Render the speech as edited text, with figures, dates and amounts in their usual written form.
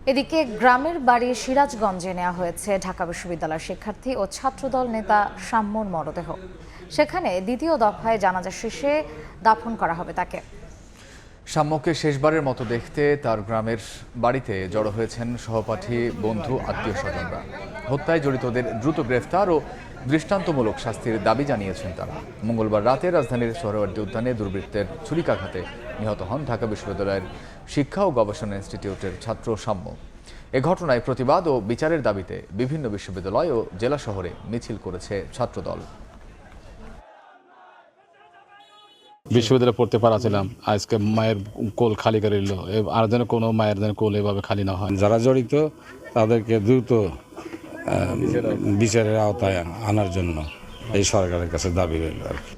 এদিকে গ্রামের বাড়ি সিরাজগঞ্জে নেওয়া হয়েছে ঢাকা বিশ্ববিদ্যালয়ের শিক্ষার্থী ও ছাত্রদল নেতা শাম্মুর মরদেহ। সেখানে দ্বিতীয় দফায় জানাজা শেষে দাফন করা হবে তাকে। শাম্মুকে শেষবারের মতো দেখতে তার গ্রামের বাড়িতে জড়ো হয়েছেন সহপাঠী, বন্ধু, আত্মীয় স্বজনরা। হত্যায় জড়িতদের দ্রুত গ্রেফতার ও দৃষ্টান্তমূলক শাস্তির দাবি জানিয়েছেন তারা। মঙ্গলবার রাতে রাজধানীর সোহরাওয়ার্দী উদ্যানে দুর্বৃত্তের ছুরিকাঘাতে নিহত হন ঢাকা বিশ্ববিদ্যালয়ের শিক্ষা ও গবেষণা ইনস্টিটিউটের ছাত্র শাম্মু। এ ঘটনায় প্রতিবাদ ও বিচারের দাবিতে বিভিন্ন বিশ্ববিদ্যালয় ও জেলা শহরে মিছিল করেছে ছাত্রদল। বিশ্ববিদ্যালয়ে পড়তে পারাছিলাম, আজকে মায়ের কোল খালি করে নিল। আর যেন কোনো মায়ের যেন কোল এভাবে খালি না হয়। যারা জড়িত তাদেরকে দ্রুত বিচারের আওতায় আনার জন্য এই সরকারের কাছে দাবি রইল আর কি।